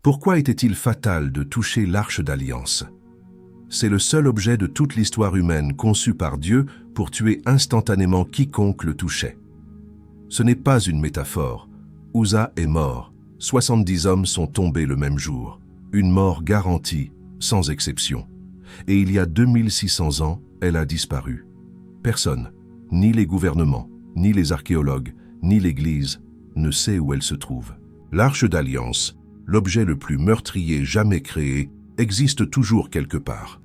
Pourquoi était-il fatal de toucher l'Arche d'Alliance? C'est le seul objet de toute l'histoire humaine conçu par Dieu pour tuer instantanément quiconque le touchait. Ce n'est pas une métaphore. Uza est mort. 70 hommes sont tombés le même jour. Une mort garantie, sans exception. Et il y a 2600 ans, elle a disparu. Personne, ni les gouvernements, ni les archéologues, ni l'Église, ne sait où elle se trouve. L'Arche d'Alliance, l'objet le plus meurtrier jamais créé, existe toujours quelque part.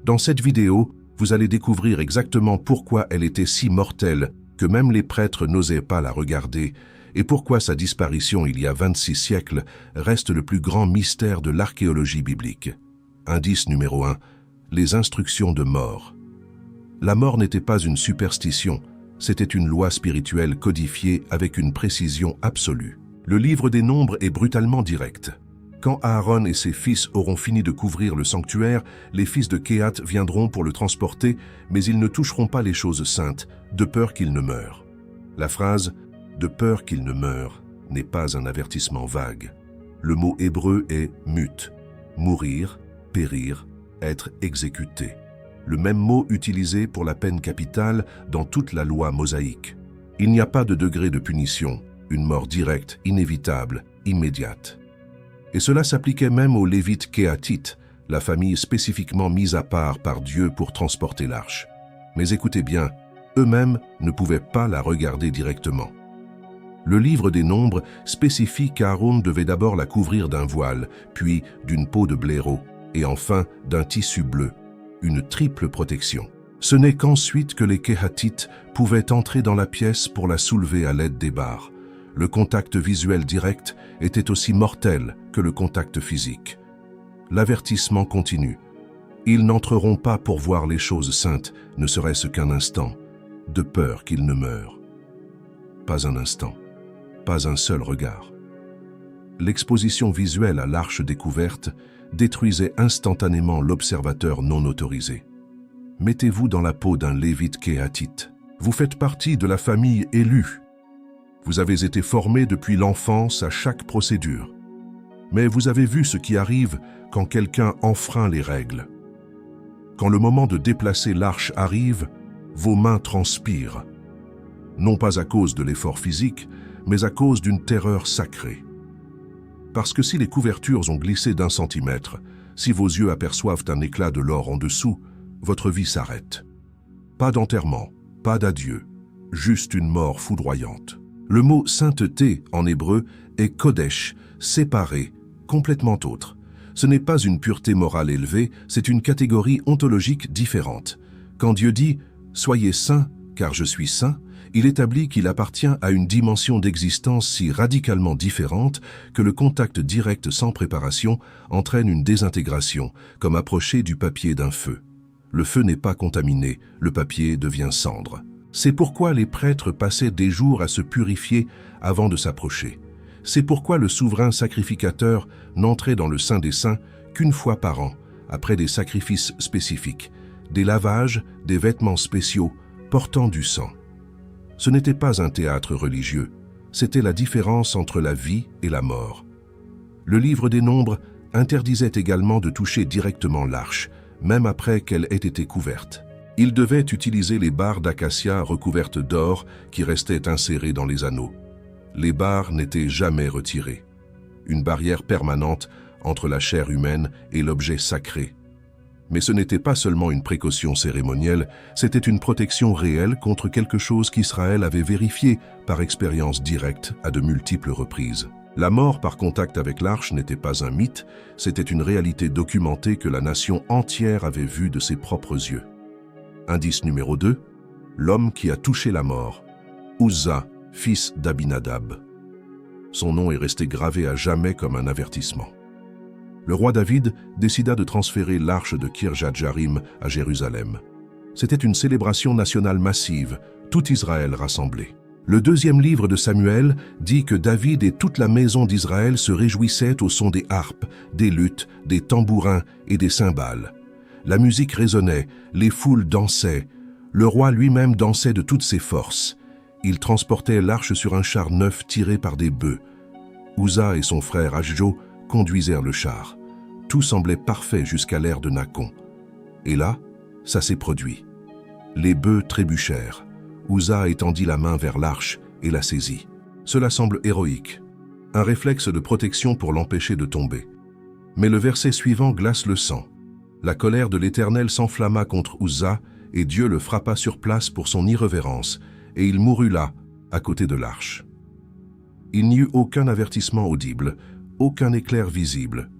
Dans cette vidéo, vous allez découvrir exactement pourquoi elle était si mortelle que même les prêtres n'osaient pas la regarder et pourquoi sa disparition il y a 26 siècles reste le plus grand mystère de l'archéologie biblique. Indice numéro 1. Les instructions de mort. La mort n'était pas une superstition, c'était une loi spirituelle codifiée avec une précision absolue. Le livre des Nombres est brutalement direct. Quand Aaron et ses fils auront fini de couvrir le sanctuaire, les fils de Kehat viendront pour le transporter, mais ils ne toucheront pas les choses saintes, de peur qu'ils ne meurent. La phrase « de peur qu'ils ne meurent » n'est pas un avertissement vague. Le mot hébreu est « mut », mourir, périr, être exécuté. Le même mot utilisé pour la peine capitale dans toute la loi mosaïque. Il n'y a pas de degré de punition, une mort directe, inévitable, immédiate. Et cela s'appliquait même aux Lévites kéhatites, la famille spécifiquement mise à part par Dieu pour transporter l'arche. Mais écoutez bien, eux-mêmes ne pouvaient pas la regarder directement. Le livre des Nombres spécifie qu'Aaron devait d'abord la couvrir d'un voile, puis d'une peau de blaireau, et enfin d'un tissu bleu, une triple protection. Ce n'est qu'ensuite que les kéhatites pouvaient entrer dans la pièce pour la soulever à l'aide des barres. Le contact visuel direct était aussi mortel que le contact physique. L'avertissement continue. Ils n'entreront pas pour voir les choses saintes, ne serait-ce qu'un instant, de peur qu'ils ne meurent. Pas un instant, pas un seul regard. L'exposition visuelle à l'arche découverte détruisait instantanément l'observateur non autorisé. Mettez-vous dans la peau d'un lévite kéhatite. Vous faites partie de la famille élue. Vous avez été formé depuis l'enfance à chaque procédure. Mais vous avez vu ce qui arrive quand quelqu'un enfreint les règles. Quand le moment de déplacer l'arche arrive, vos mains transpirent. Non pas à cause de l'effort physique, mais à cause d'une terreur sacrée. Parce que si les couvertures ont glissé d'1 centimètre, si vos yeux aperçoivent un éclat de l'or en dessous, votre vie s'arrête. Pas d'enterrement, pas d'adieu, juste une mort foudroyante. Le mot « sainteté » en hébreu est « kodesh », séparé, complètement autre. Ce n'est pas une pureté morale élevée, c'est une catégorie ontologique différente. Quand Dieu dit « soyez saints, car je suis saint », il établit qu'il appartient à une dimension d'existence si radicalement différente que le contact direct sans préparation entraîne une désintégration, comme approcher du papier d'un feu. Le feu n'est pas contaminé, le papier devient cendre. C'est pourquoi les prêtres passaient des jours à se purifier avant de s'approcher. C'est pourquoi le souverain sacrificateur n'entrait dans le Saint des Saints qu'une fois par an, après des sacrifices spécifiques, des lavages, des vêtements spéciaux, portant du sang. Ce n'était pas un théâtre religieux, c'était la différence entre la vie et la mort. Le livre des Nombres interdisait également de toucher directement l'arche, même après qu'elle ait été couverte. Il devait utiliser les barres d'acacia recouvertes d'or qui restaient insérées dans les anneaux. Les barres n'étaient jamais retirées. Une barrière permanente entre la chair humaine et l'objet sacré. Mais ce n'était pas seulement une précaution cérémonielle, c'était une protection réelle contre quelque chose qu'Israël avait vérifié par expérience directe à de multiples reprises. La mort par contact avec l'arche n'était pas un mythe, c'était une réalité documentée que la nation entière avait vue de ses propres yeux. Indice numéro 2, l'homme qui a touché la mort, Uzza, fils d'Abinadab. Son nom est resté gravé à jamais comme un avertissement. Le roi David décida de transférer l'arche de Kirjat-Jarim à Jérusalem. C'était une célébration nationale massive, tout Israël rassemblé. Le 2e livre de Samuel dit que David et toute la maison d'Israël se réjouissaient au son des harpes, des luths, des tambourins et des cymbales. La musique résonnait, les foules dansaient. Le roi lui-même dansait de toutes ses forces. Il transportait l'arche sur un char neuf tiré par des bœufs. Uzza et son frère Achjo conduisèrent le char. Tout semblait parfait jusqu'à l'ère de Nacon. Et là, ça s'est produit. Les bœufs trébuchèrent. Uza étendit la main vers l'arche et la saisit. Cela semble héroïque, un réflexe de protection pour l'empêcher de tomber. Mais le verset suivant glace le sang. La colère de l'Éternel s'enflamma contre Uza, et Dieu le frappa sur place pour son irrévérence, et il mourut là, à côté de l'arche. Il n'y eut aucun avertissement audible, aucun éclair visible.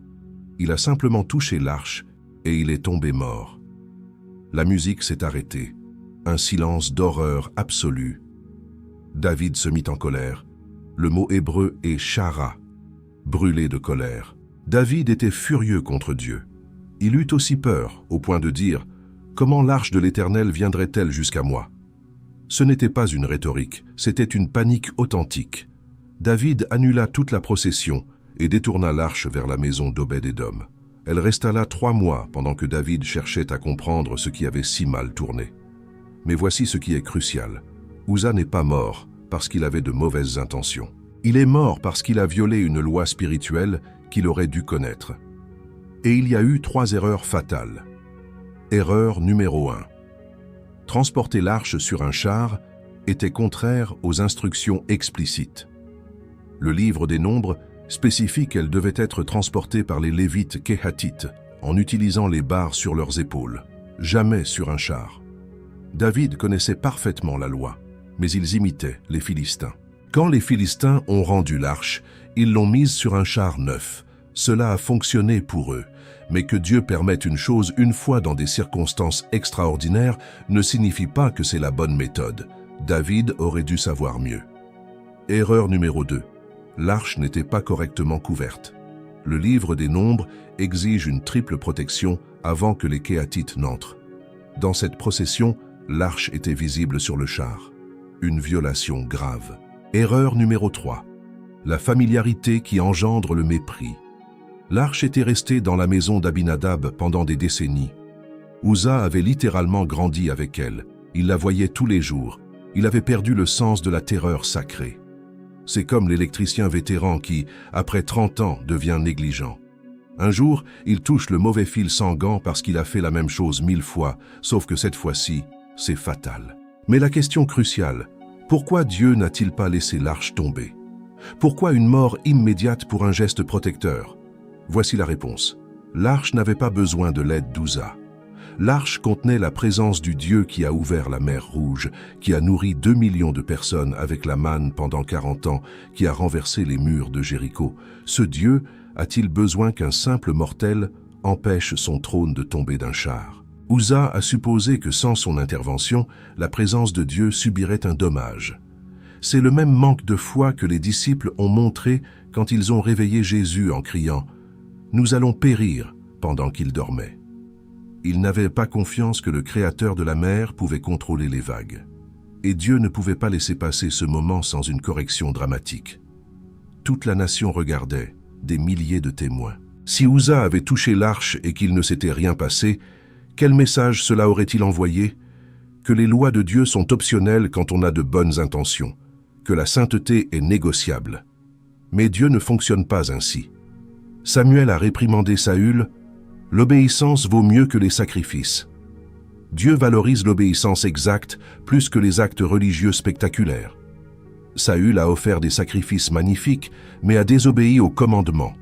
Il a simplement touché l'arche, et il est tombé mort. La musique s'est arrêtée. Un silence d'horreur absolue. David se mit en colère. Le mot hébreu est chara, brûlé de colère. David était furieux contre Dieu. Il eut aussi peur, au point de dire « Comment l'arche de l'Éternel viendrait-elle jusqu'à moi ?» Ce n'était pas une rhétorique, c'était une panique authentique. David annula toute la procession et détourna l'arche vers la maison d'Obed-Édom. Elle resta là 3 mois pendant que David cherchait à comprendre ce qui avait si mal tourné. Mais voici ce qui est crucial. Uza n'est pas mort parce qu'il avait de mauvaises intentions. Il est mort parce qu'il a violé une loi spirituelle qu'il aurait dû connaître. Et il y a eu 3 erreurs fatales. Erreur numéro 1. Transporter l'arche sur un char était contraire aux instructions explicites. Le livre des Nombres spécifie qu'elle devait être transportée par les Lévites Kéhatites en utilisant les barres sur leurs épaules, jamais sur un char. David connaissait parfaitement la loi, mais ils imitaient les Philistins. Quand les Philistins ont rendu l'arche, ils l'ont mise sur un char neuf. Cela a fonctionné pour eux, mais que Dieu permette une chose une fois dans des circonstances extraordinaires ne signifie pas que c'est la bonne méthode. David aurait dû savoir mieux. Erreur numéro 2. L'arche n'était pas correctement couverte. Le livre des Nombres exige une triple protection avant que les Kéhatites n'entrent. Dans cette procession, l'arche était visible sur le char. Une violation grave. Erreur numéro 3. La familiarité qui engendre le mépris. L'arche était restée dans la maison d'Abinadab pendant des décennies. Uza avait littéralement grandi avec elle. Il la voyait tous les jours. Il avait perdu le sens de la terreur sacrée. C'est comme l'électricien vétéran qui, après 30 ans, devient négligent. Un jour, il touche le mauvais fil sans gants parce qu'il a fait la même chose 1000 fois, sauf que cette fois-ci, c'est fatal. Mais la question cruciale, pourquoi Dieu n'a-t-il pas laissé l'arche tomber? Pourquoi une mort immédiate pour un geste protecteur? Voici la réponse. L'arche n'avait pas besoin de l'aide d'Uza. L'arche contenait la présence du Dieu qui a ouvert la mer Rouge, qui a nourri 2 millions de personnes avec la manne pendant 40 ans, qui a renversé les murs de Jéricho. Ce Dieu a-t-il besoin qu'un simple mortel empêche son trône de tomber d'un char? Uza a supposé que sans son intervention, la présence de Dieu subirait un dommage. C'est le même manque de foi que les disciples ont montré quand ils ont réveillé Jésus en criant « Nous allons périr » pendant qu'il dormait. Ils n'avaient pas confiance que le Créateur de la mer pouvait contrôler les vagues. Et Dieu ne pouvait pas laisser passer ce moment sans une correction dramatique. Toute la nation regardait, des milliers de témoins. Si Uza avait touché l'arche et qu'il ne s'était rien passé, quel message cela aurait-il envoyé? Que les lois de Dieu sont optionnelles quand on a de bonnes intentions, que la sainteté est négociable. Mais Dieu ne fonctionne pas ainsi. Samuel a réprimandé Saül. L'obéissance vaut mieux que les sacrifices. Dieu valorise l'obéissance exacte plus que les actes religieux spectaculaires. Saül a offert des sacrifices magnifiques, mais a désobéi au commandement.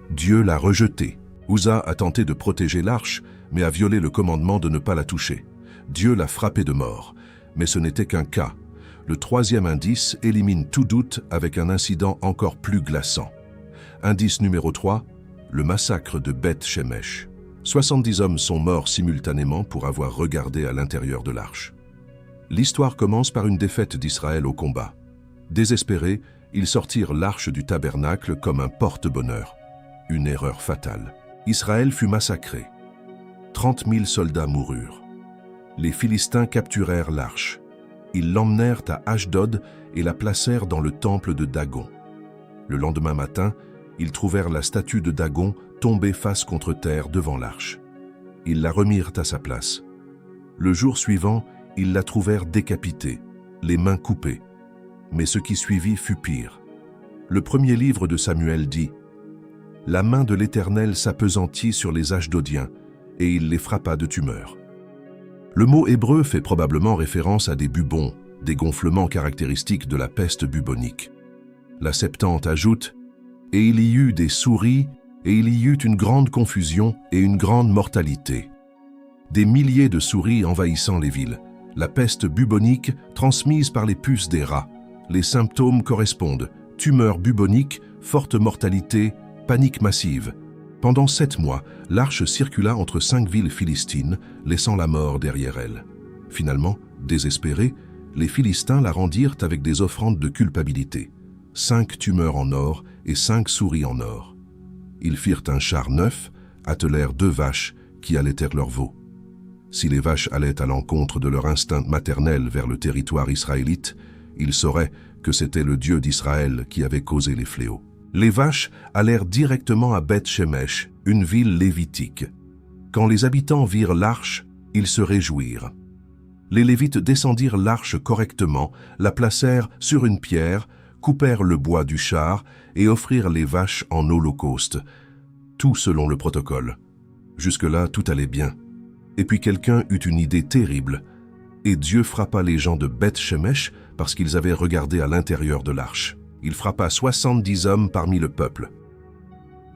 Dieu l'a rejeté. Uza a tenté de protéger l'arche, mais a violé le commandement de ne pas la toucher. Dieu l'a frappé de mort, mais ce n'était qu'un cas. Le 3e indice élimine tout doute avec un incident encore plus glaçant. Indice numéro 3. Le massacre de Beth-Shemesh. 70 hommes sont morts simultanément pour avoir regardé à l'intérieur de l'arche. L'histoire commence par une défaite d'Israël au combat. Désespérés, ils sortirent l'arche du tabernacle comme un porte-bonheur. Une erreur fatale. Israël fut massacré. 30 000 soldats moururent. Les Philistins capturèrent l'arche. Ils l'emmenèrent à Ashdod et la placèrent dans le temple de Dagon. Le lendemain matin, ils trouvèrent la statue de Dagon tombée face contre terre devant l'arche. Ils la remirent à sa place. Le jour suivant, ils la trouvèrent décapitée, les mains coupées. Mais ce qui suivit fut pire. Le premier livre de Samuel dit la main de l'Éternel s'appesantit sur les Ashdodiens, et il les frappa de tumeurs. Le mot hébreu fait probablement référence à des bubons, des gonflements caractéristiques de la peste bubonique. La Septante ajoute « Et il y eut des souris, et il y eut une grande confusion et une grande mortalité. » Des milliers de souris envahissant les villes, la peste bubonique transmise par les puces des rats. Les symptômes correspondent – tumeurs buboniques, forte mortalité, panique massive. Pendant 7 mois, l'arche circula entre 5 villes philistines, laissant la mort derrière elle. Finalement, désespérés, les Philistins la rendirent avec des offrandes de culpabilité. 5 tumeurs en or et 5 souris en or. Ils firent un char neuf, attelèrent 2 vaches qui allaitèrent leurs veaux. Si les vaches allaient à l'encontre de leur instinct maternel vers le territoire israélite, ils sauraient que c'était le Dieu d'Israël qui avait causé les fléaux. Les vaches allèrent directement à Beth-Shemesh, une ville lévitique. Quand les habitants virent l'arche, ils se réjouirent. Les Lévites descendirent l'arche correctement, la placèrent sur une pierre, coupèrent le bois du char et offrirent les vaches en holocauste. Tout selon le protocole. Jusque-là, tout allait bien. Et puis quelqu'un eut une idée terrible, et Dieu frappa les gens de Beth-Shemesh parce qu'ils avaient regardé à l'intérieur de l'arche. Il frappa 70 hommes parmi le peuple.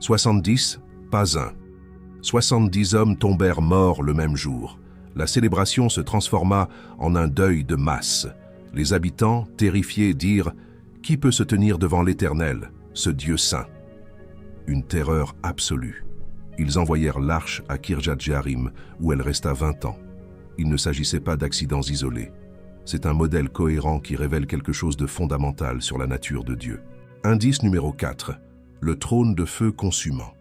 70, pas un. 70 hommes tombèrent morts le même jour. La célébration se transforma en un deuil de masse. Les habitants, terrifiés, dirent « Qui peut se tenir devant l'Éternel, ce Dieu saint ?» Une terreur absolue. Ils envoyèrent l'arche à Kirjat-Jearim, où elle resta 20 ans. Il ne s'agissait pas d'accidents isolés. C'est un modèle cohérent qui révèle quelque chose de fondamental sur la nature de Dieu. Indice numéro 4. Le trône de feu consumant.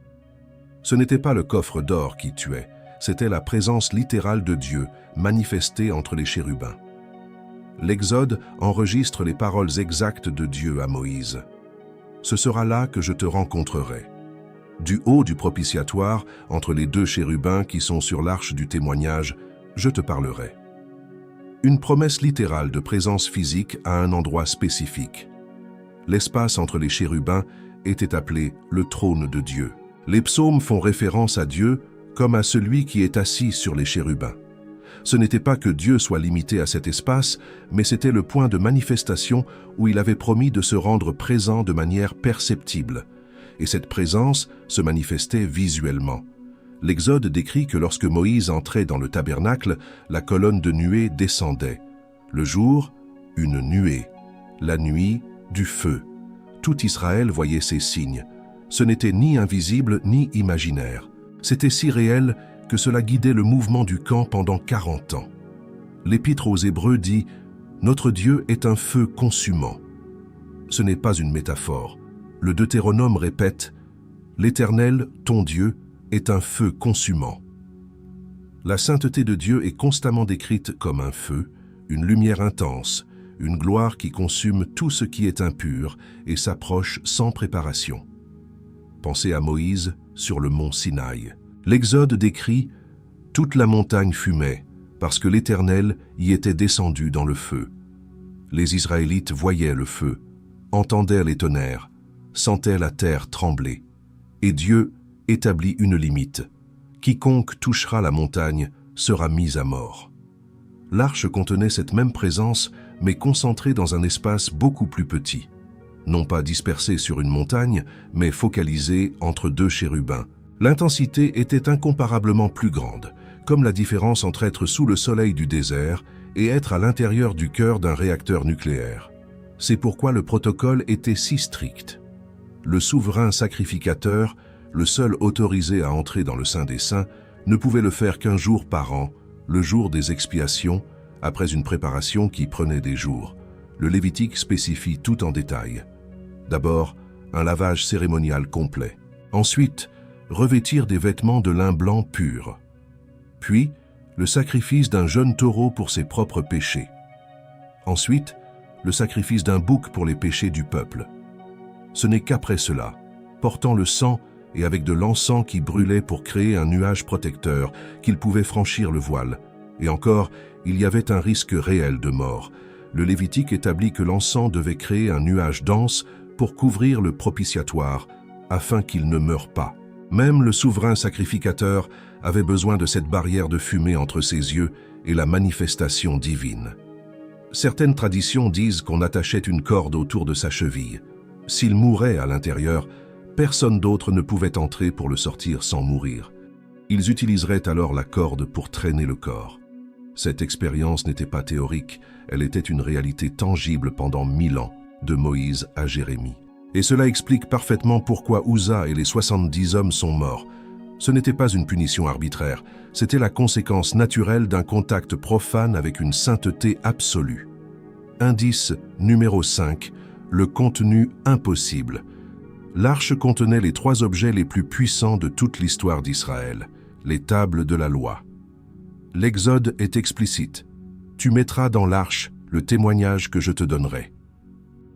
Ce n'était pas le coffre d'or qui tuait, c'était la présence littérale de Dieu, manifestée entre les chérubins. L'Exode enregistre les paroles exactes de Dieu à Moïse. « Ce sera là que je te rencontrerai. » Du haut du propitiatoire, entre les 2 chérubins qui sont sur l'arche du témoignage, je te parlerai. Une promesse littérale de présence physique à un endroit spécifique. L'espace entre les chérubins était appelé le trône de Dieu. Les psaumes font référence à Dieu comme à celui qui est assis sur les chérubins. Ce n'était pas que Dieu soit limité à cet espace, mais c'était le point de manifestation où il avait promis de se rendre présent de manière perceptible. Et cette présence se manifestait visuellement. L'Exode décrit que lorsque Moïse entrait dans le tabernacle, la colonne de nuée descendait. Le jour, une nuée. La nuit, du feu. Tout Israël voyait ces signes. Ce n'était ni invisible ni imaginaire. C'était si réel que cela guidait le mouvement du camp pendant 40 ans. L'Épître aux Hébreux dit « Notre Dieu est un feu consumant ». Ce n'est pas une métaphore. Le Deutéronome répète « L'Éternel, ton Dieu, est un feu consumant ». La sainteté de Dieu est constamment décrite comme un feu, une lumière intense, une gloire qui consume tout ce qui est impur et s'approche sans préparation. Pensez à Moïse sur le mont Sinaï. L'Exode décrit « Toute la montagne fumait, parce que l'Éternel y était descendu dans le feu. » Les Israélites voyaient le feu, entendaient les tonnerres, sentaient la terre trembler. Et Dieu établit une limite. Quiconque touchera la montagne sera mis à mort. L'arche contenait cette même présence, mais concentrée dans un espace beaucoup plus petit. Non pas dispersée sur une montagne, mais focalisée entre 2 chérubins. L'intensité était incomparablement plus grande, comme la différence entre être sous le soleil du désert et être à l'intérieur du cœur d'un réacteur nucléaire. C'est pourquoi le protocole était si strict. Le souverain sacrificateur, le seul autorisé à entrer dans le Saint des Saints, ne pouvait le faire qu'1 jour par an, le jour des expiations, après une préparation qui prenait des jours. Le Lévitique spécifie tout en détail. D'abord, un lavage cérémonial complet. Ensuite, revêtir des vêtements de lin blanc pur. Puis, le sacrifice d'un jeune taureau pour ses propres péchés. Ensuite, le sacrifice d'un bouc pour les péchés du peuple. Ce n'est qu'après cela, portant le sang et avec de l'encens qui brûlait pour créer un nuage protecteur, qu'il pouvait franchir le voile. Et encore, il y avait un risque réel de mort. Le Lévitique établit que l'encens devait créer un nuage dense pour couvrir le propitiatoire, afin qu'il ne meure pas. Même le souverain sacrificateur avait besoin de cette barrière de fumée entre ses yeux et la manifestation divine. Certaines traditions disent qu'on attachait une corde autour de sa cheville. S'il mourait à l'intérieur, personne d'autre ne pouvait entrer pour le sortir sans mourir. Ils utiliseraient alors la corde pour traîner le corps. Cette expérience n'était pas théorique, elle était une réalité tangible pendant 1000 ans, de Moïse à Jérémie. Et cela explique parfaitement pourquoi Uza et les 70 hommes sont morts. Ce n'était pas une punition arbitraire, c'était la conséquence naturelle d'un contact profane avec une sainteté absolue. Indice numéro 5, le contenu impossible. L'arche contenait les 3 objets les plus puissants de toute l'histoire d'Israël, les tables de la loi. L'Exode est explicite. Tu mettras dans l'arche le témoignage que je te donnerai.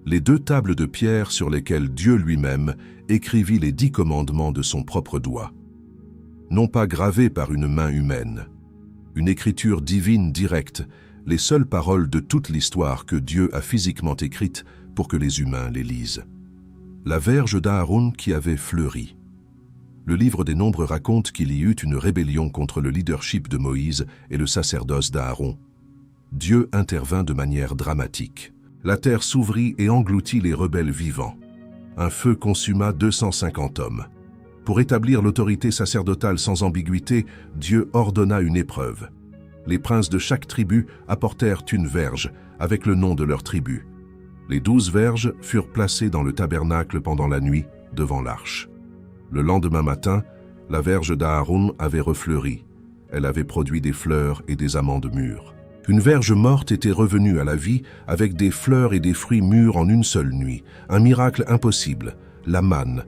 Les 2 tables de pierre sur lesquelles Dieu lui-même écrivit les 10 commandements de son propre doigt. Non pas gravés par une main humaine. Une écriture divine directe, les seules paroles de toute l'histoire que Dieu a physiquement écrites pour que les humains les lisent. La verge d'Aaron qui avait fleuri. Le livre des Nombres raconte qu'il y eut une rébellion contre le leadership de Moïse et le sacerdoce d'Aaron. Dieu intervint de manière dramatique. La terre s'ouvrit et engloutit les rebelles vivants. Un feu consuma 250 hommes. Pour établir l'autorité sacerdotale sans ambiguïté, Dieu ordonna une épreuve. Les princes de chaque tribu apportèrent une verge avec le nom de leur tribu. Les 12 verges furent placées dans le tabernacle pendant la nuit, devant l'arche. Le lendemain matin, la verge d'Aaron avait refleuri. Elle avait produit des fleurs et des amandes mûres. Une verge morte était revenue à la vie avec des fleurs et des fruits mûrs en une seule nuit. Un miracle impossible, la manne.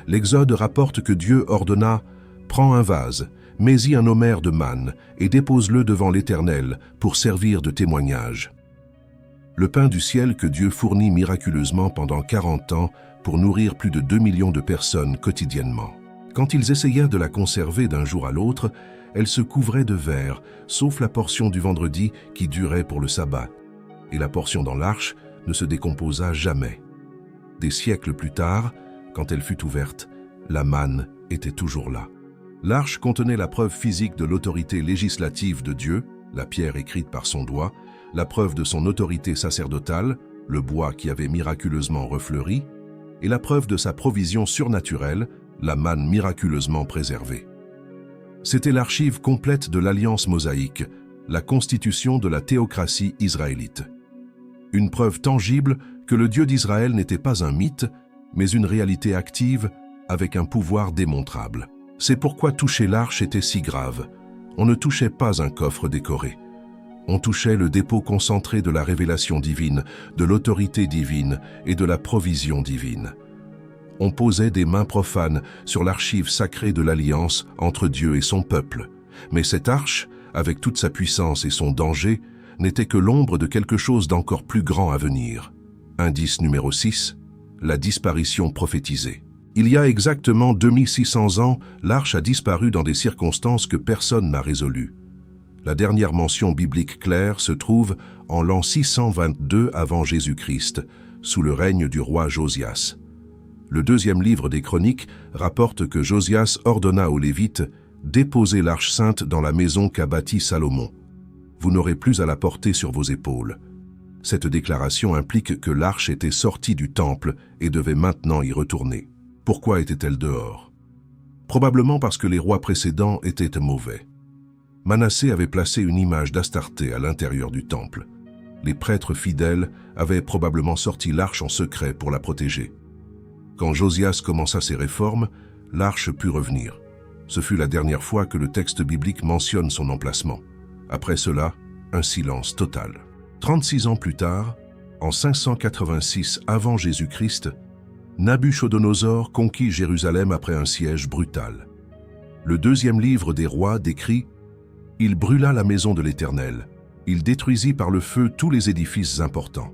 L'Exode rapporte que Dieu ordonna « Prends un vase, mets-y un homère de manne et dépose-le devant l'Éternel pour servir de témoignage. » Le pain du ciel que Dieu fournit miraculeusement pendant 40 ans pour nourrir plus de 2 millions de personnes quotidiennement. Quand ils essayèrent de la conserver d'un jour à l'autre, elle se couvrait de verre, sauf la portion du vendredi qui durait pour le sabbat. Et la portion dans l'arche ne se décomposa jamais. Des siècles plus tard, quand elle fut ouverte, la manne était toujours là. L'arche contenait la preuve physique de l'autorité législative de Dieu, la pierre écrite par son doigt, la preuve de son autorité sacerdotale, le bois qui avait miraculeusement refleuri, et la preuve de sa provision surnaturelle, la manne miraculeusement préservée. C'était l'archive complète de l'alliance mosaïque, la constitution de la théocratie israélite. Une preuve tangible que le Dieu d'Israël n'était pas un mythe, mais une réalité active avec un pouvoir démontrable. C'est pourquoi toucher l'arche était si grave. On ne touchait pas un coffre décoré. On touchait le dépôt concentré de la révélation divine, de l'autorité divine et de la provision divine. On posait des mains profanes sur l'archive sacrée de l'alliance entre Dieu et son peuple. Mais cette arche, avec toute sa puissance et son danger, n'était que l'ombre de quelque chose d'encore plus grand à venir. Indice numéro 6, la disparition prophétisée. Il y a exactement 2600 ans, l'arche a disparu dans des circonstances que personne n'a résolues. La dernière mention biblique claire se trouve en l'an 622 avant Jésus-Christ, sous le règne du roi Josias. Le 2e livre des Chroniques rapporte que Josias ordonna aux Lévites « Déposez l'arche sainte dans la maison qu'a bâtie Salomon. Vous n'aurez plus à la porter sur vos épaules. » Cette déclaration implique que l'arche était sortie du temple et devait maintenant y retourner. Pourquoi était-elle dehors? Probablement parce que les rois précédents étaient mauvais. Manassé avait placé une image d'Astarté à l'intérieur du temple. Les prêtres fidèles avaient probablement sorti l'arche en secret pour la protéger. Quand Josias commença ses réformes, l'arche put revenir. Ce fut la dernière fois que le texte biblique mentionne son emplacement. Après cela, un silence total. 36 ans plus tard, en 586 avant Jésus-Christ, Nabuchodonosor conquit Jérusalem après un siège brutal. Le 2e livre des rois décrit « Il brûla la maison de l'Éternel. Il détruisit par le feu tous les édifices importants.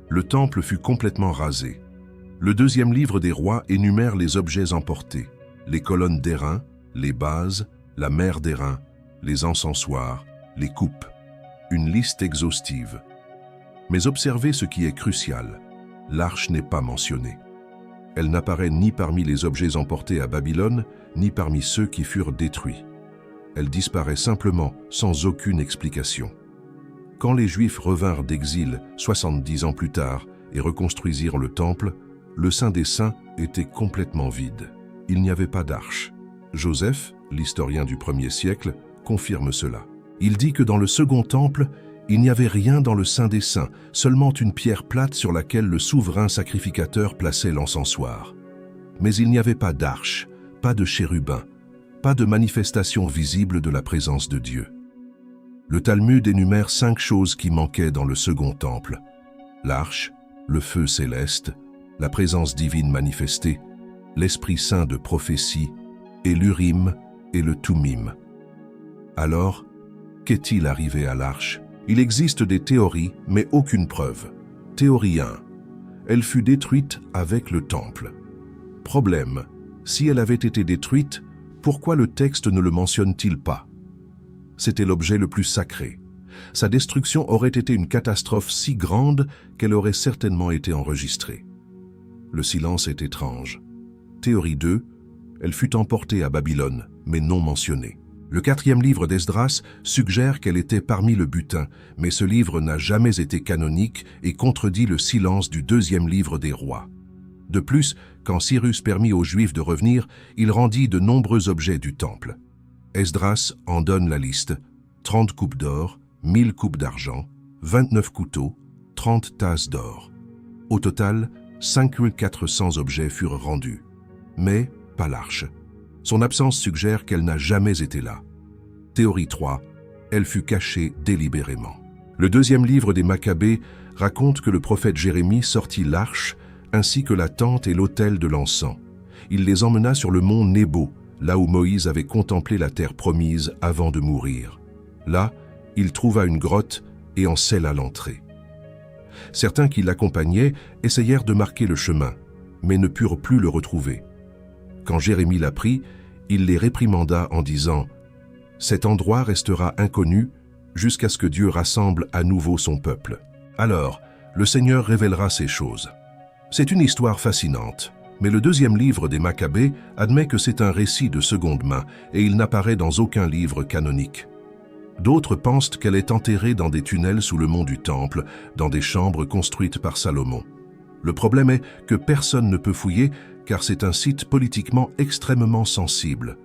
Le temple fut complètement rasé. » Le 2e livre des rois énumère les objets emportés, les colonnes d'airain, les bases, la mer d'airain, les encensoirs, les coupes. Une liste exhaustive. Mais observez ce qui est crucial. L'arche n'est pas mentionnée. Elle n'apparaît ni parmi les objets emportés à Babylone, ni parmi ceux qui furent détruits. Elle disparaît simplement, sans aucune explication. Quand les Juifs revinrent d'exil 70 ans plus tard et reconstruisirent le temple, le Saint des Saints était complètement vide. Il n'y avait pas d'arche. Joseph, l'historien du 1er siècle, confirme cela. Il dit que dans le second temple, il n'y avait rien dans le Saint des Saints, seulement une pierre plate sur laquelle le souverain sacrificateur plaçait l'encensoir. Mais il n'y avait pas d'arche, pas de chérubin, pas de manifestation visible de la présence de Dieu. Le Talmud énumère 5 choses qui manquaient dans le second temple: l'arche, le feu céleste, la présence divine manifestée, l'Esprit Saint de prophétie, et l'Urim et le Thummim. Alors, qu'est-il arrivé à l'arche? Il existe des théories, mais aucune preuve. Théorie 1. Elle fut détruite avec le temple. Problème. Si elle avait été détruite, pourquoi le texte ne le mentionne-t-il pas? C'était l'objet le plus sacré. Sa destruction aurait été une catastrophe si grande qu'elle aurait certainement été enregistrée. Le silence est étrange. Théorie 2. Elle fut emportée à Babylone, mais non mentionnée. Le 4e livre d'Esdras suggère qu'elle était parmi le butin, mais ce livre n'a jamais été canonique et contredit le silence du 2e livre des rois. De plus, quand Cyrus permit aux Juifs de revenir, il rendit de nombreux objets du temple. Esdras en donne la liste: 30 coupes d'or, 1000 coupes d'argent, 29 couteaux, 30 tasses d'or. Au total, 5400 objets furent rendus. Mais pas l'arche. Son absence suggère qu'elle n'a jamais été là. Théorie 3. Elle fut cachée délibérément. Le 2e livre des Maccabées raconte que le prophète Jérémie sortit l'arche ainsi que la tente et l'autel de l'encens. Il les emmena sur le mont Nebo, là où Moïse avait contemplé la terre promise avant de mourir. Là, il trouva une grotte et en scella l'entrée. Certains qui l'accompagnaient essayèrent de marquer le chemin, mais ne purent plus le retrouver. Quand Jérémie l'apprit, il les réprimanda en disant: « Cet endroit restera inconnu jusqu'à ce que Dieu rassemble à nouveau son peuple. Alors, le Seigneur révélera ces choses. » C'est une histoire fascinante, mais le 2e livre des Maccabées admet que c'est un récit de seconde main et il n'apparaît dans aucun livre canonique. D'autres pensent qu'elle est enterrée dans des tunnels sous le mont du Temple, dans des chambres construites par Salomon. Le problème est que personne ne peut fouiller car c'est un site politiquement extrêmement sensible.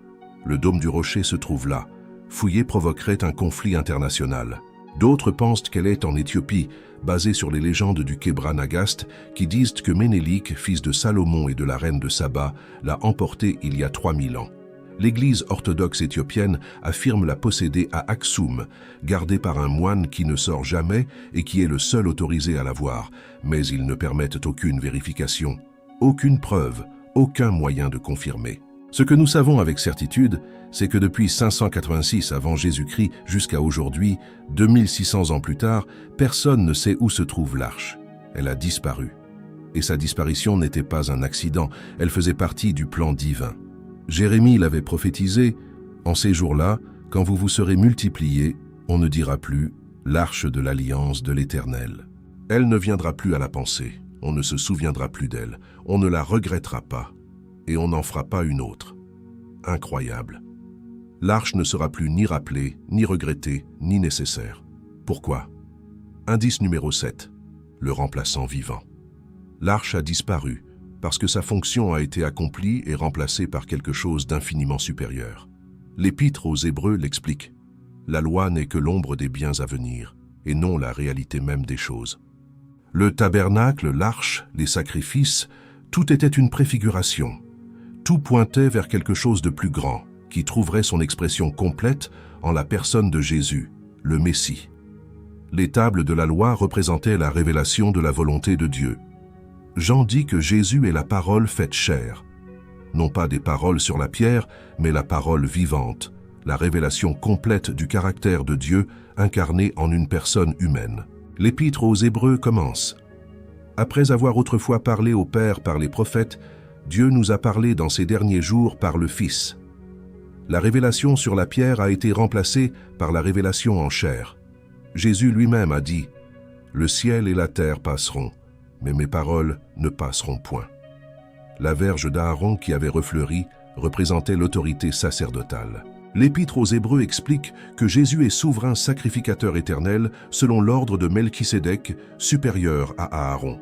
Le dôme du rocher se trouve là. Fouiller provoquerait un conflit international. D'autres pensent qu'elle est en Éthiopie, basée sur les légendes du Kebra Nagast qui disent que Ménélik, fils de Salomon et de la reine de Saba, l'a emportée il y a 3000 ans. L'Église orthodoxe éthiopienne affirme la posséder à Aksum, gardée par un moine qui ne sort jamais et qui est le seul autorisé à la voir, mais ils ne permettent aucune vérification, aucune preuve, aucun moyen de confirmer. Ce que nous savons avec certitude, c'est que depuis 586 avant Jésus-Christ jusqu'à aujourd'hui, 2600 ans plus tard, personne ne sait où se trouve l'arche. Elle a disparu. Et sa disparition n'était pas un accident, elle faisait partie du plan divin. Jérémie l'avait prophétisé: « En ces jours-là, quand vous vous serez multipliés, on ne dira plus « l'arche de l'alliance de l'Éternel ». Elle ne viendra plus à la pensée, on ne se souviendra plus d'elle, on ne la regrettera pas, et on n'en fera pas une autre. Incroyable. L'arche ne sera plus ni rappelée, ni regrettée, ni nécessaire. Pourquoi? Indice numéro 7. Le remplaçant vivant. L'arche a disparu parce que sa fonction a été accomplie et remplacée par quelque chose d'infiniment supérieur. L'Épître aux Hébreux l'explique. La loi n'est que l'ombre des biens à venir, et non la réalité même des choses. Le tabernacle, l'arche, les sacrifices, tout était une préfiguration. Tout pointait vers quelque chose de plus grand, qui trouverait son expression complète en la personne de Jésus, le Messie. Les tables de la loi représentaient la révélation de la volonté de Dieu. Jean dit que Jésus est la parole faite chair. Non pas des paroles sur la pierre, mais la parole vivante, la révélation complète du caractère de Dieu incarné en une personne humaine. L'Épître aux Hébreux commence. Après avoir autrefois parlé au Père par les prophètes, Dieu nous a parlé dans ces derniers jours par le Fils. La révélation sur la pierre a été remplacée par la révélation en chair. Jésus lui-même a dit « Le ciel et la terre passeront, mais mes paroles ne passeront point. » La verge d'Aaron qui avait refleuri représentait l'autorité sacerdotale. L'Épître aux Hébreux explique que Jésus est souverain sacrificateur éternel selon l'ordre de Melchisédek, supérieur à Aaron.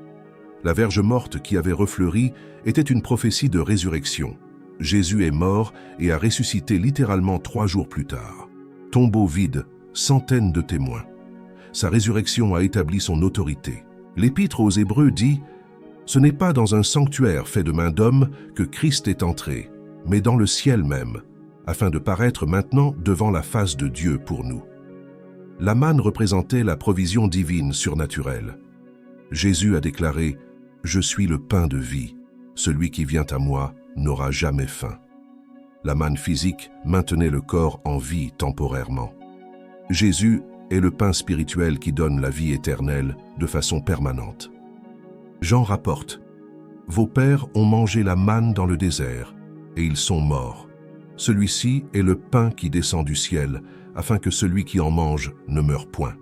La verge morte qui avait refleuri était une prophétie de résurrection. Jésus est mort et a ressuscité littéralement 3 jours plus tard. Tombeau vide, centaines de témoins. Sa résurrection a établi son autorité. L'Épître aux Hébreux dit « Ce n'est pas dans un sanctuaire fait de main d'homme que Christ est entré, mais dans le ciel même, afin de paraître maintenant devant la face de Dieu pour nous. » La manne représentait la provision divine surnaturelle. Jésus a déclaré « Je suis le pain de vie. Celui qui vient à moi n'aura jamais faim. » La manne physique maintenait le corps en vie temporairement. Jésus est le pain spirituel qui donne la vie éternelle de façon permanente. Jean rapporte « Vos pères ont mangé la manne dans le désert, et ils sont morts. Celui-ci est le pain qui descend du ciel, afin que celui qui en mange ne meure point. »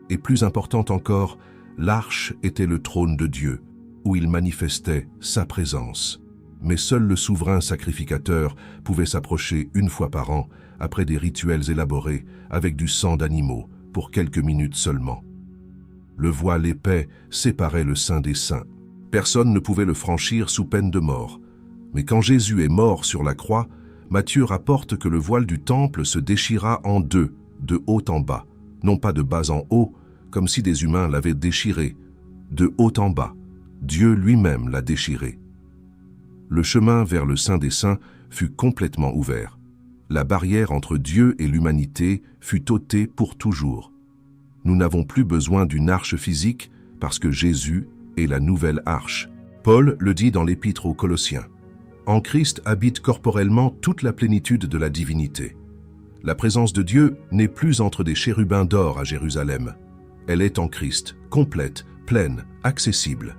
Et plus important encore, l'arche était le trône de Dieu, où il manifestait sa présence. Mais seul le souverain sacrificateur pouvait s'approcher une fois par an, après des rituels élaborés, avec du sang d'animaux, pour quelques minutes seulement. Le voile épais séparait le Saint des Saints. Personne ne pouvait le franchir sous peine de mort. Mais quand Jésus est mort sur la croix, Matthieu rapporte que le voile du temple se déchira en deux, de haut en bas, non pas de bas en haut, comme si des humains l'avaient déchiré, de haut en bas. Dieu lui-même l'a déchiré. Le chemin vers le Saint des Saints fut complètement ouvert. La barrière entre Dieu et l'humanité fut ôtée pour toujours. Nous n'avons plus besoin d'une arche physique parce que Jésus est la nouvelle arche. Paul le dit dans l'Épître aux Colossiens. En Christ habite corporellement toute la plénitude de la divinité. La présence de Dieu n'est plus entre des chérubins d'or à Jérusalem. Elle est en Christ, complète, pleine, accessible.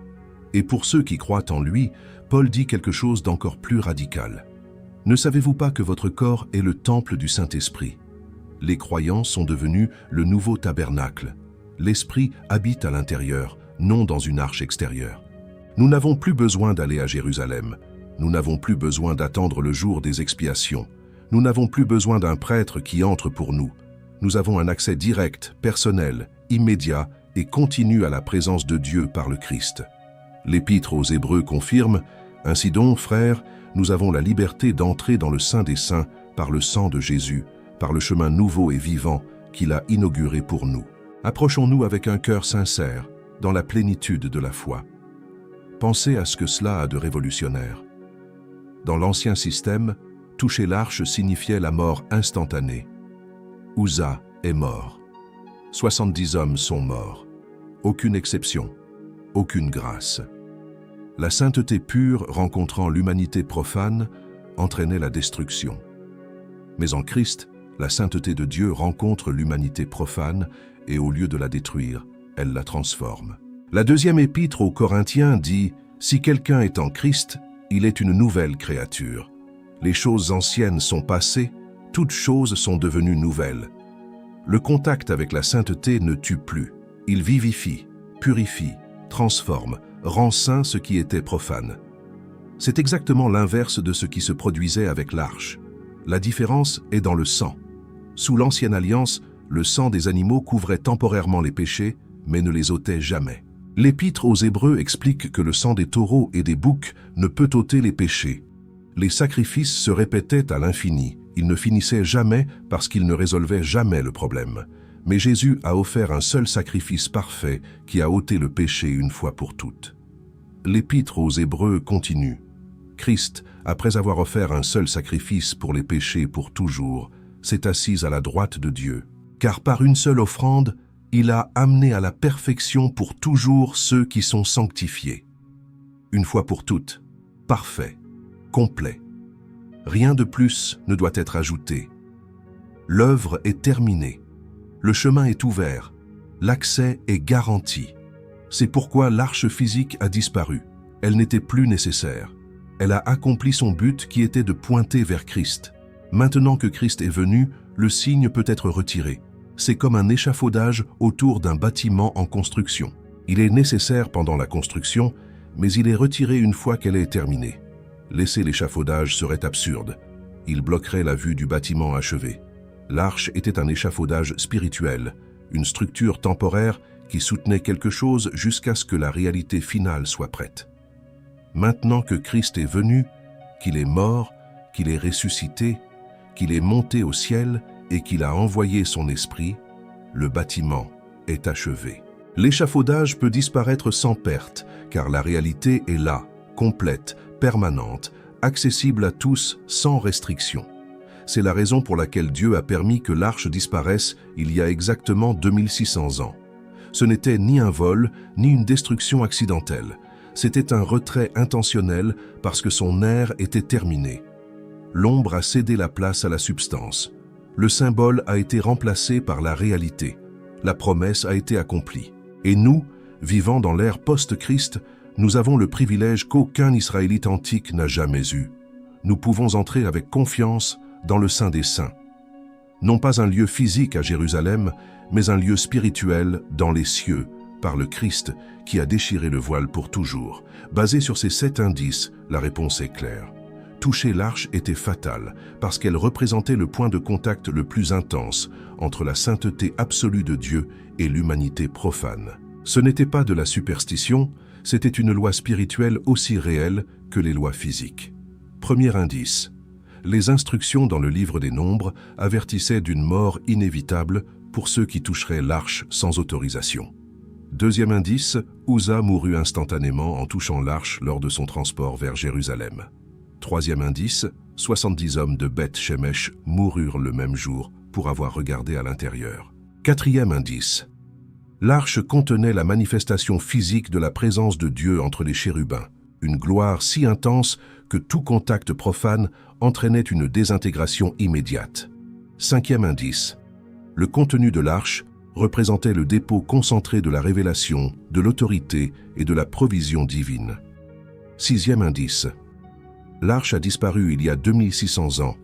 Et pour ceux qui croient en lui, Paul dit quelque chose d'encore plus radical. Ne savez-vous pas que votre corps est le temple du Saint-Esprit? Les croyants sont devenus le nouveau tabernacle. L'Esprit habite à l'intérieur, non dans une arche extérieure. Nous n'avons plus besoin d'aller à Jérusalem. Nous n'avons plus besoin d'attendre le jour des expiations. Nous n'avons plus besoin d'un prêtre qui entre pour nous. Nous avons un accès direct, personnel, immédiat et continu à la présence de Dieu par le Christ. L'Épître aux Hébreux confirme « Ainsi donc, frères, nous avons la liberté d'entrer dans le Saint des Saints par le sang de Jésus, par le chemin nouveau et vivant qu'il a inauguré pour nous. Approchons-nous avec un cœur sincère, dans la plénitude de la foi. » Pensez à ce que cela a de révolutionnaire. Dans l'ancien système, toucher l'arche signifiait la mort instantanée. Uzzah est mort. 70 hommes sont morts. Aucune exception, aucune grâce. La sainteté pure rencontrant l'humanité profane entraînait la destruction. Mais en Christ, la sainteté de Dieu rencontre l'humanité profane et au lieu de la détruire, elle la transforme. La deuxième épître aux Corinthiens dit « Si quelqu'un est en Christ, il est une nouvelle créature. Les choses anciennes sont passées, toutes choses sont devenues nouvelles. » Le contact avec la sainteté ne tue plus. Il vivifie, purifie, transforme, rend saint ce qui était profane. C'est exactement l'inverse de ce qui se produisait avec l'arche. La différence est dans le sang. Sous l'ancienne alliance, le sang des animaux couvrait temporairement les péchés, mais ne les ôtait jamais. L'Épître aux Hébreux explique que le sang des taureaux et des boucs ne peut ôter les péchés. Les sacrifices se répétaient à l'infini. Ils ne finissaient jamais parce qu'ils ne résolvaient jamais le problème. Mais Jésus a offert un seul sacrifice parfait qui a ôté le péché une fois pour toutes. L'Épître aux Hébreux continue. Christ, après avoir offert un seul sacrifice pour les péchés pour toujours, s'est assis à la droite de Dieu. Car par une seule offrande, il a amené à la perfection pour toujours ceux qui sont sanctifiés. Une fois pour toutes, parfait, complet. Rien de plus ne doit être ajouté. L'œuvre est terminée. Le chemin est ouvert. L'accès est garanti. C'est pourquoi l'arche physique a disparu. Elle n'était plus nécessaire. Elle a accompli son but qui était de pointer vers Christ. Maintenant que Christ est venu, le signe peut être retiré. C'est comme un échafaudage autour d'un bâtiment en construction. Il est nécessaire pendant la construction, mais il est retiré une fois qu'elle est terminée. Laisser l'échafaudage serait absurde. Il bloquerait la vue du bâtiment achevé. L'arche était un échafaudage spirituel, une structure temporaire qui soutenait quelque chose jusqu'à ce que la réalité finale soit prête. Maintenant que Christ est venu, qu'il est mort, qu'il est ressuscité, qu'il est monté au ciel et qu'il a envoyé son esprit, le bâtiment est achevé. L'échafaudage peut disparaître sans perte, car la réalité est là, complète, permanente, accessible à tous sans restriction. C'est la raison pour laquelle Dieu a permis que l'arche disparaisse il y a exactement 2600 ans. Ce n'était ni un vol, ni une destruction accidentelle. C'était un retrait intentionnel parce que son ère était terminée. L'ombre a cédé la place à la substance. Le symbole a été remplacé par la réalité. La promesse a été accomplie. Et nous, vivant dans l'ère post-Christ, nous avons le privilège qu'aucun Israélite antique n'a jamais eu. Nous pouvons entrer avec confiance dans le Saint des Saints. Non pas un lieu physique à Jérusalem, mais un lieu spirituel dans les cieux, par le Christ qui a déchiré le voile pour toujours. Basé sur ces 7 indices, la réponse est claire. Toucher l'arche était fatal, parce qu'elle représentait le point de contact le plus intense entre la sainteté absolue de Dieu et l'humanité profane. Ce n'était pas de la superstition, c'était une loi spirituelle aussi réelle que les lois physiques. Premier indice. Les instructions dans le livre des Nombres avertissaient d'une mort inévitable pour ceux qui toucheraient l'arche sans autorisation. Deuxième indice, Uza mourut instantanément en touchant l'arche lors de son transport vers Jérusalem. Troisième indice, 70 hommes de Beth Shemesh moururent le même jour pour avoir regardé à l'intérieur. Quatrième indice, l'arche contenait la manifestation physique de la présence de Dieu entre les chérubins, une gloire si intense que tout contact profane entraînait une désintégration immédiate. Cinquième indice, le contenu de l'arche représentait le dépôt concentré de la révélation, de l'autorité et de la provision divine. Sixième indice, l'arche a disparu il y a 2600 ans,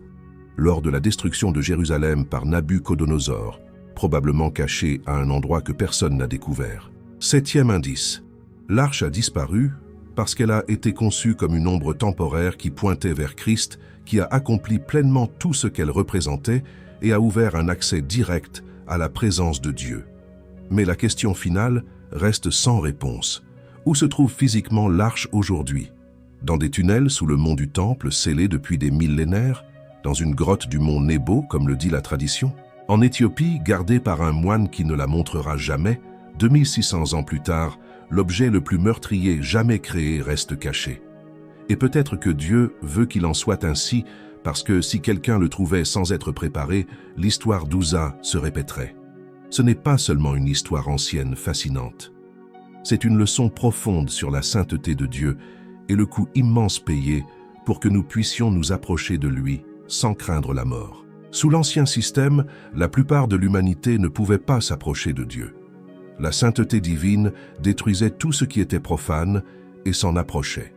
lors de la destruction de Jérusalem par Nabuchodonosor, probablement cachée à un endroit que personne n'a découvert. Septième indice, l'arche a disparu parce qu'elle a été conçue comme une ombre temporaire qui pointait vers Christ, qui a accompli pleinement tout ce qu'elle représentait et a ouvert un accès direct à la présence de Dieu. Mais la question finale reste sans réponse. Où se trouve physiquement l'arche aujourd'hui? Dans des tunnels sous le mont du Temple, scellés depuis des millénaires? Dans une grotte du mont Nebo, comme le dit la tradition? En Éthiopie, gardée par un moine qui ne la montrera jamais, 2600 ans plus tard, l'objet le plus meurtrier jamais créé reste caché. Et peut-être que Dieu veut qu'il en soit ainsi, parce que si quelqu'un le trouvait sans être préparé, l'histoire d'Uza se répéterait. Ce n'est pas seulement une histoire ancienne fascinante. C'est une leçon profonde sur la sainteté de Dieu et le coût immense payé pour que nous puissions nous approcher de lui sans craindre la mort. Sous l'ancien système, la plupart de l'humanité ne pouvait pas s'approcher de Dieu. La sainteté divine détruisait tout ce qui était profane et s'en approchait.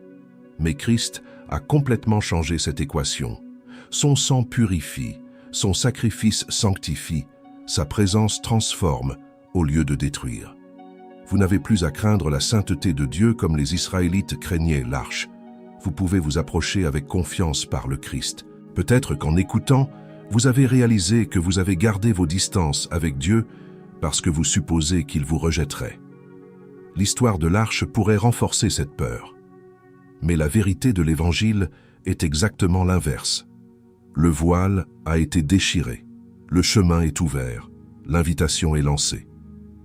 Mais Christ a complètement changé cette équation. Son sang purifie, son sacrifice sanctifie, sa présence transforme au lieu de détruire. Vous n'avez plus à craindre la sainteté de Dieu comme les Israélites craignaient l'arche. Vous pouvez vous approcher avec confiance par le Christ. Peut-être qu'en écoutant, vous avez réalisé que vous avez gardé vos distances avec Dieu parce que vous supposez qu'il vous rejetterait. L'histoire de l'arche pourrait renforcer cette peur. Mais la vérité de l'Évangile est exactement l'inverse. Le voile a été déchiré, le chemin est ouvert, l'invitation est lancée.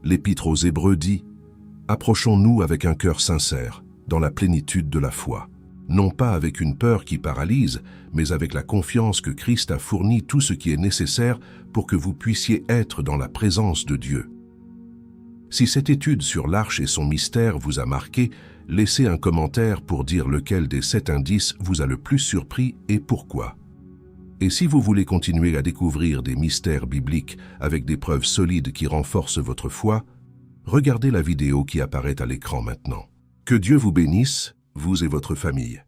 L'Épître aux Hébreux dit « Approchons-nous avec un cœur sincère, dans la plénitude de la foi. » Non pas avec une peur qui paralyse, mais avec la confiance que Christ a fourni tout ce qui est nécessaire pour que vous puissiez être dans la présence de Dieu. Si cette étude sur l'arche et son mystère vous a marqué, laissez un commentaire pour dire lequel des 7 indices vous a le plus surpris et pourquoi. Et si vous voulez continuer à découvrir des mystères bibliques avec des preuves solides qui renforcent votre foi, regardez la vidéo qui apparaît à l'écran maintenant. Que Dieu vous bénisse, vous et votre famille.